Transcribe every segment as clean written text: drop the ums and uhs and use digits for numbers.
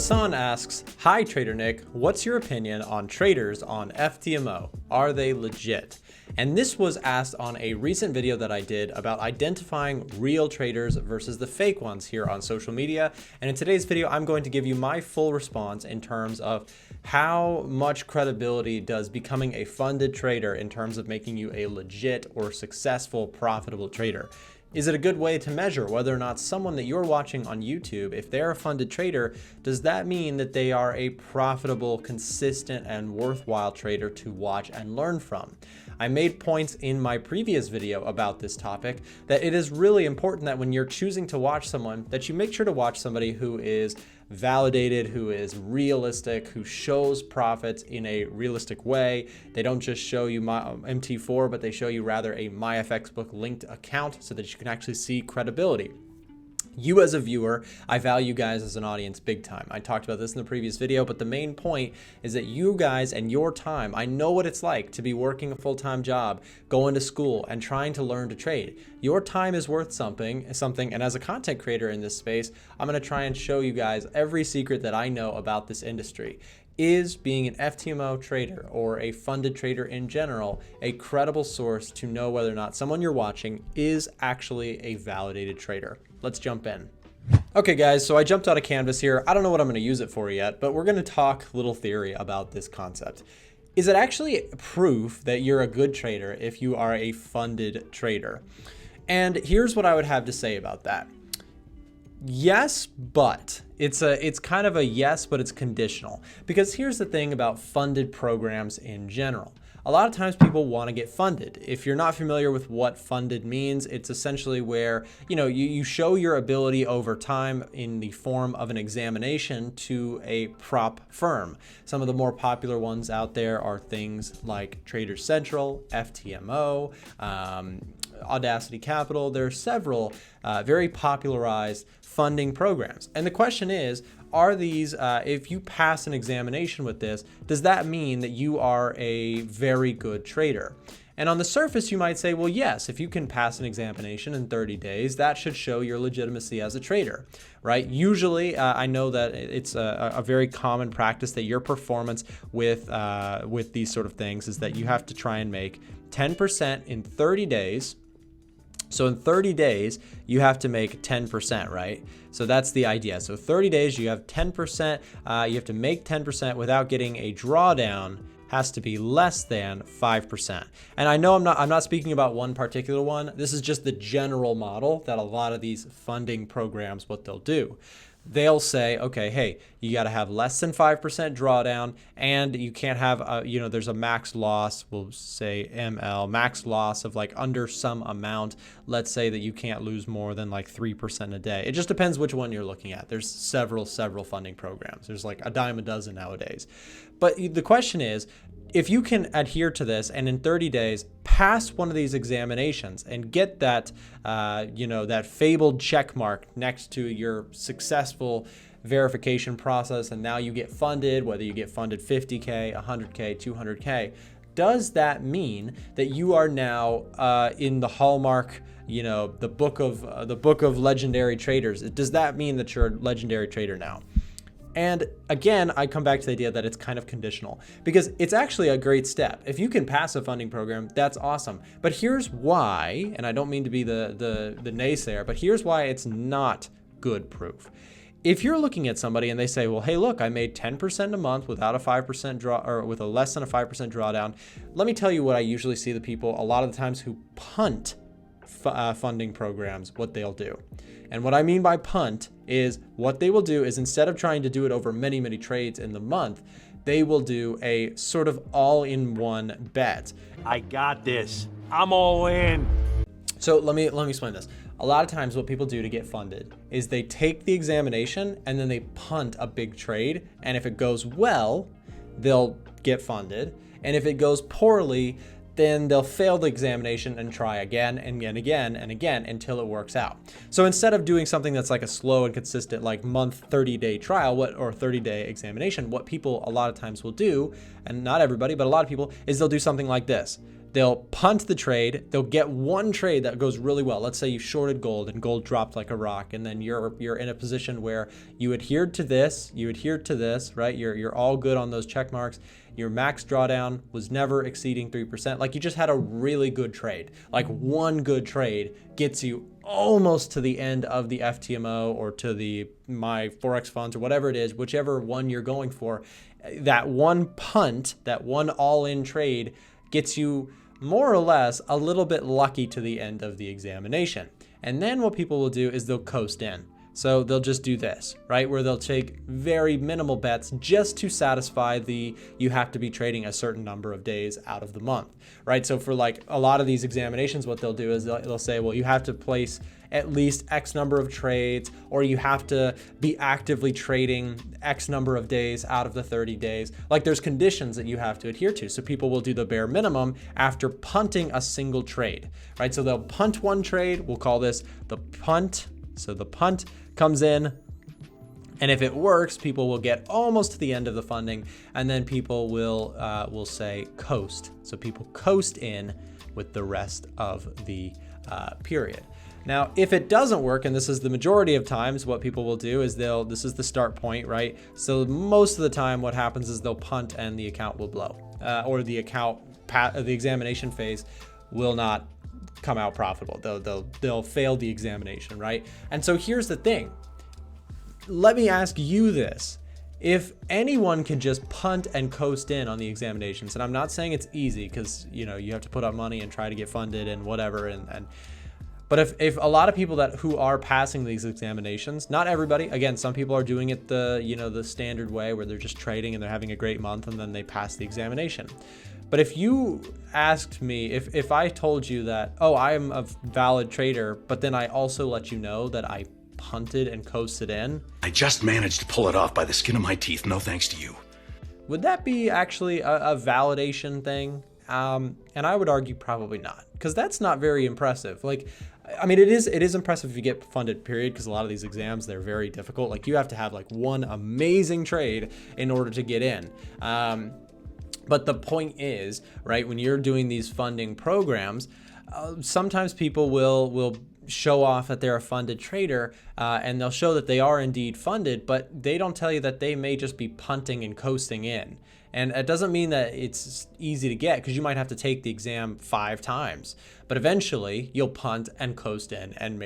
Hassan asks, "Hi Trader Nick, what's your opinion on traders on FTMO? Are they legit?" And this was asked on a recent video that I did about identifying real traders versus the fake ones here on social media. And in today's video, I'm going to give you my full response in terms of how much credibility does becoming a funded trader in terms of making you a legit or successful, profitable trader. Is it a good way to measure whether or not someone that you're watching on YouTube, if they're a funded trader, does that mean that they are a profitable, consistent, and worthwhile trader to watch and learn from? I made points in my previous video about this topic that it is really important that when you're choosing to watch someone, that you make sure to watch somebody who is validated, who is realistic, who shows profits in a realistic way. They don't just show you MT4, but they show you rather a MyFXbook linked account so that you can actually see credibility. You as a viewer, I value you guys as an audience big time. I talked about this in the previous video, but the main point is that you guys and your time, I know what it's like to be working a full-time job, going to school and trying to learn to trade. Your time is worth something, and as a content creator in this space, I'm gonna try and show you guys every secret that I know about this industry. Is being an FTMO trader or a funded trader in general a credible source to know whether or not someone you're watching is actually a validated trader? Let's jump in. Okay guys, so I jumped out of Canvas here. I don't know what I'm going to use it for yet, but we're going to talk a little theory about this concept. Is it actually proof that you're a good trader if you are a funded trader? And here's what I would have to say about that. Yes, but it's kind of a yes, but it's conditional. Because here's the thing about funded programs in general. A lot of times people want to get funded. If you're not familiar with what funded means, it's essentially where, you show your ability over time in the form of an examination to a prop firm. Some of the more popular ones out there are things like Trader Central, FTMO, Audacity Capital. There are several very popularized funding programs. And the question is, are these, if you pass an examination with this, does that mean that you are a very good trader? And on the surface, you might say, well, yes, if you can pass an examination in 30 days, that should show your legitimacy as a trader, right? Usually, I know that it's a very common practice that your performance with these sort of things is that you have to try and make 10% in 30 days. So in 30 days, you have to make 10%, right? So that's the idea. So 30 days, you have 10%, you have to make 10% without getting a drawdown, has to be less than 5%. And I know I'm not speaking about one particular one. This is just the general model that a lot of these funding programs, what they'll do. They'll say, okay, hey, you got to have less than 5% drawdown, and you can't have, there's a max loss, we'll say ML, max loss of like under some amount. Let's say that you can't lose more than like 3% a day. It just depends which one you're looking at. There's several funding programs. There's like a dime a dozen nowadays. But the question is, if you can adhere to this and in 30 days pass one of these examinations and get that, that fabled check mark next to your successful verification process, and now you get funded, whether you get funded 50K, 100K, 200K, does that mean that you are now in the hallmark, the book of legendary traders? Does that mean that you're a legendary trader now? And again, I come back to the idea that it's kind of conditional, because it's actually a great step. If you can pass a funding program, that's awesome. But here's why, and I don't mean to be the naysayer, but here's why it's not good proof. If you're looking at somebody and they say, well, hey, look, I made 10% a month without a 5% draw, or with a less than a 5% drawdown. Let me tell you what I usually see the people a lot of the times who punt funding programs, what they'll do. And what I mean by punt is what they will do is, instead of trying to do it over many, many trades in the month, they will do a sort of all-in-one bet. I got this. I'm all in. So let me explain this. A lot of times what people do to get funded is they take the examination and then they punt a big trade. And if it goes well, they'll get funded. And if it goes poorly, then they'll fail the examination and try again and again and again until it works out. So instead of doing something that's like a slow and consistent like month, 30-day trial or 30-day examination, what people a lot of times will do, and not everybody, but a lot of people, is they'll do something like this. they'll punt the trade. They'll get one trade that goes really well. Let's say you shorted gold and gold dropped like a rock, and then you're in a position where you adhered to this, right? You're all good on those check marks. Your max drawdown was never exceeding 3%. Like, you just had a really good trade. Like, one good trade gets you almost to the end of the FTMO or to the my forex funds or whatever it is, whichever one you're going for. That one punt, that one all-in trade gets you more or less a little bit lucky to the end of the examination. And then what people will do is they'll coast in. So they'll just do this, right? Where they'll take very minimal bets just to satisfy you have to be trading a certain number of days out of the month, right? So for like a lot of these examinations, what they'll do is they'll say, well, you have to place at least X number of trades, or you have to be actively trading X number of days out of the 30 days. Like, there's conditions that you have to adhere to. So people will do the bare minimum after punting a single trade, right? So they'll punt one trade. We'll call this the punt. So the punt comes in, and if it works, people will get almost to the end of the funding, and then people will say coast. So people coast in with the rest of the period. Now, if it doesn't work, and this is the majority of times, what people will do is this is the start point, right? So most of the time what happens is they'll punt and the account will blow, or the examination phase will not come out profitable. They'll fail the examination, right? And so here's the thing. Let me ask you this. If anyone can just punt and coast in on the examinations, and I'm not saying it's easy, because you have to put up money and try to get funded and whatever, but if a lot of people who are passing these examinations, not everybody, again, some people are doing it the standard way where they're just trading and they're having a great month and then they pass the examination. But if you asked me, if I told you that, oh, I am a valid trader, but then I also let you know that I punted and coasted in, I just managed to pull it off by the skin of my teeth, no thanks to you. Would that be actually a validation thing? And I would argue probably not, because that's not very impressive. Like, I mean, it is impressive if you get funded, period, because a lot of these exams, they're very difficult. Like, you have to have like one amazing trade in order to get in. But the point is, right, when you're doing these funding programs, sometimes people will show off that they're a funded trader, and they'll show that they are indeed funded, but they don't tell you that they may just be punting and coasting in. And it doesn't mean that it's easy to get, because you might have to take the exam 5 times, but eventually you'll punt and coast in and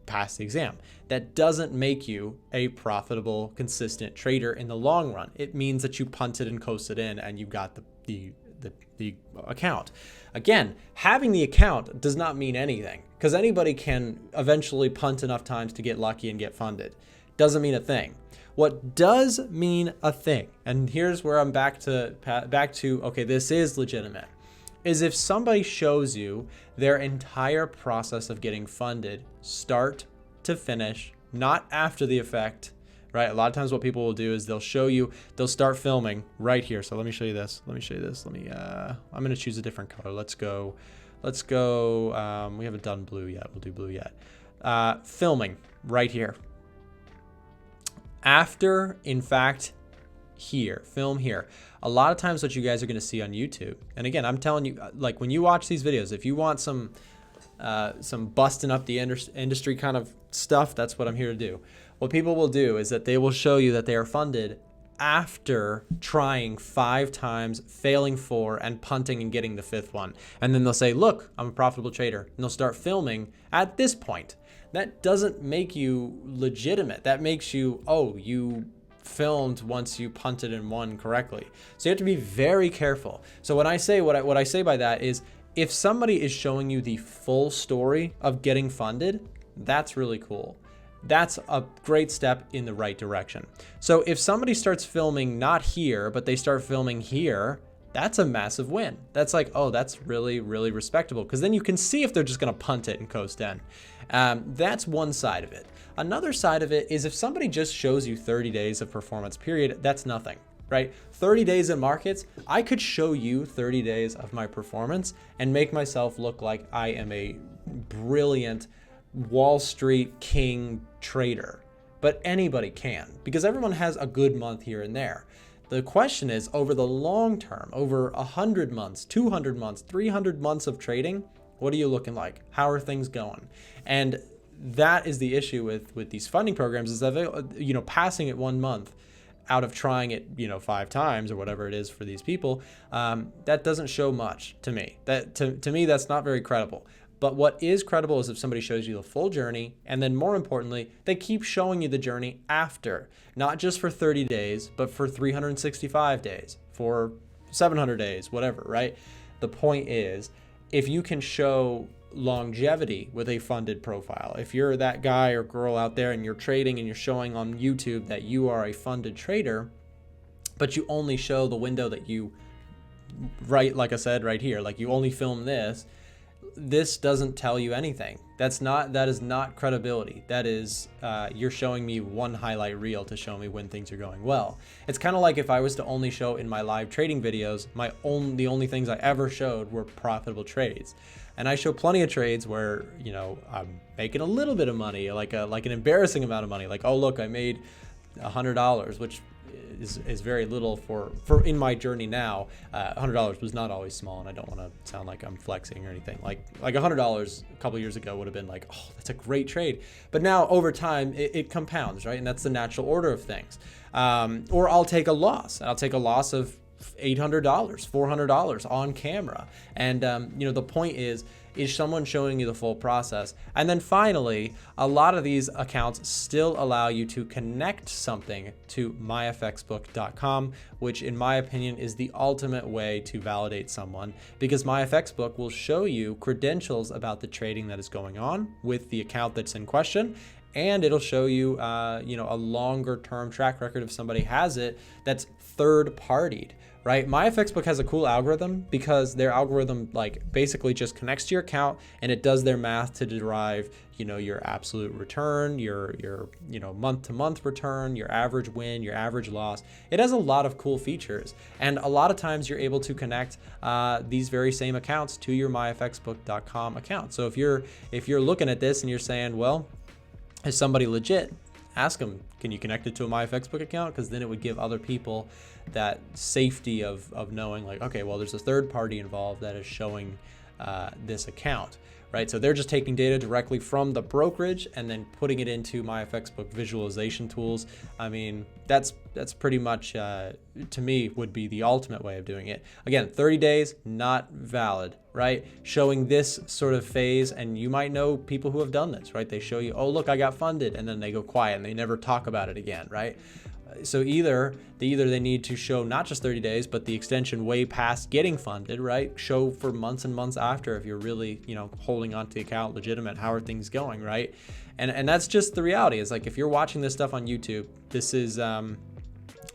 pass the exam. That doesn't make you a profitable, consistent trader in the long run. It means that you punted and coasted in and you got the account. Again, having the account does not mean anything, because anybody can eventually punt enough times to get lucky and get funded. Doesn't mean a thing. What does mean a thing, and here's where I'm back to okay, this is legitimate, is if somebody shows you their entire process of getting funded, start to finish, not after the effect, right? A lot of times what people will do is they'll start filming right here. So let me show you this. I'm going to choose a different color. Let's go. We haven't done blue yet. We'll do blue yet. Filming right here. After, in fact, here, film here. A lot of times what you guys are going to see on YouTube, and again, I'm telling you, like, when you watch these videos, if you want some busting up the industry kind of stuff, that's what I'm here to do. What people will do is that they will show you that they are funded after trying 5 times, failing 4, and punting and getting the 5th one. And then they'll say, look, I'm a profitable trader. And they'll start filming at this point. That doesn't make you legitimate. That makes you, oh, you filmed once you punted and won correctly. So you have to be very careful. So when I say what I say by that is, if somebody is showing you the full story of getting funded, that's really cool. That's a great step in the right direction. So if somebody starts filming not here, but they start filming here, that's a massive win. That's like, oh, that's really, really respectable, because then you can see if they're just going to punt it and coast in. That's one side of it. Another side of it is if somebody just shows you 30 days of performance period, that's nothing, right? 30 days in markets, I could show you 30 days of my performance and make myself look like I am a brilliant Wall Street king trader. But anybody can, because everyone has a good month here and there. The question is, over the long term, over 100 months, 200 months, 300 months of trading, what are you looking like? How are things going? And that is the issue with these funding programs, is that they, passing it 1 month out of trying it, 5 times or whatever it is for these people, that doesn't show much to me. That to me, that's not very credible. But what is credible is if somebody shows you the full journey, and then more importantly, they keep showing you the journey after, not just for 30 days, but for 365 days, for 700 days, whatever, right? The point is, if you can show longevity with a funded profile, if you're that guy or girl out there and you're trading and you're showing on YouTube that you are a funded trader, but you only show the window that you, right, like I said right here, like you only film this doesn't tell you anything. That is not credibility. That is, you're showing me one highlight reel to show me when things are going well. It's kind of like if I was to only show in my live trading videos, the only things I ever showed were profitable trades. And I show plenty of trades where, I'm making a little bit of money, like an embarrassing amount of money. Like, oh, look, I made $100, which is very little for in my journey now. $100 was not always small, and I don't want to sound like I'm flexing or anything. Like $100 a couple years ago would have been like, oh, that's a great trade. But now over time it compounds, right? And that's the natural order of things. Or I'll take a loss. I'll take a loss of $800, $400 on camera. And the point is someone showing you the full process. And then finally, a lot of these accounts still allow you to connect something to myfxbook.com, which in my opinion is the ultimate way to validate someone, because myfxbook will show you credentials about the trading that is going on with the account that's in question. And it'll show you, a longer term track record if somebody has it that's third partied, right? MyFXbook has a cool algorithm because their algorithm basically just connects to your account and it does their math to derive, your absolute return, your month to month return, your average win, your average loss. It has a lot of cool features. And a lot of times you're able to connect these very same accounts to your myfxbook.com account. So if you're looking at this and you're saying, well, is somebody legit? Ask them, can you connect it to a MyFXbook account? Because then it would give other people that safety of knowing okay, well, there's a third party involved that is showing this account, right? So they're just taking data directly from the brokerage and then putting it into MyFXbook visualization tools. I mean, that's pretty much, to me, would be the ultimate way of doing it. Again, 30 days, not valid, right? Showing this sort of phase, and you might know people who have done this, right? They show you, oh, look, I got funded, and then they go quiet and they never talk about it again, right? So either they need to show not just 30 days, but the extension way past getting funded, right? Show for months and months after if you're really, holding on to the account legitimate, how are things going, right? And that's just the reality. Is if you're watching this stuff on YouTube, this is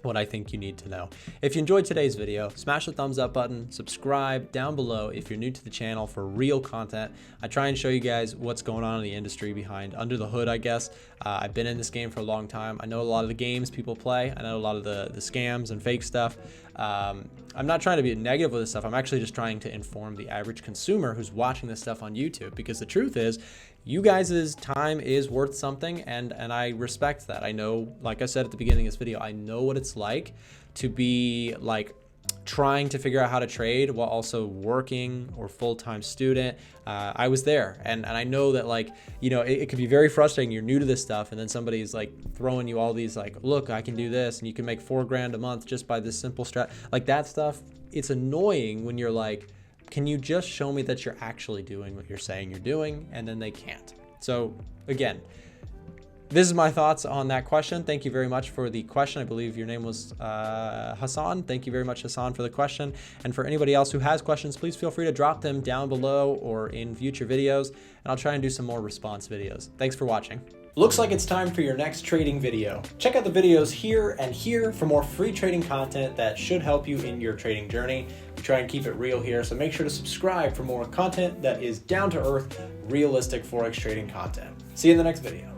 what I think you need to know. If you enjoyed today's video, smash the thumbs up button, subscribe down below if you're new to the channel for real content. I try and show you guys what's going on in the industry behind under the hood, I guess. I've been in this game for a long time. I know a lot of the games people play. I know a lot of the scams and fake stuff. I'm not trying to be negative with this stuff. I'm actually just trying to inform the average consumer who's watching this stuff on YouTube, because the truth is, you guys' time is worth something, and I respect that. I know, like I said at the beginning of this video, I know what it's like to be trying to figure out how to trade while also working or full-time student. I was there, and I know that it could be very frustrating. You're new to this stuff, and then somebody's throwing you all these look, I can do this, and you can make $4 grand a month just by this simple strat. That stuff, it's annoying when you're can you just show me that you're actually doing what you're saying you're doing? And then they can't. So again, this is my thoughts on that question. Thank you very much for the question. I believe your name was Hassan. Thank you very much, Hassan, for the question. And for anybody else who has questions, please feel free to drop them down below or in future videos, and I'll try and do some more response videos. Thanks for watching. Looks like it's time for your next trading video. Check out the videos here and here for more free trading content that should help you in your trading journey. We try and keep it real here, so make sure to subscribe for more content that is down to earth, realistic forex trading content. See you in the next video.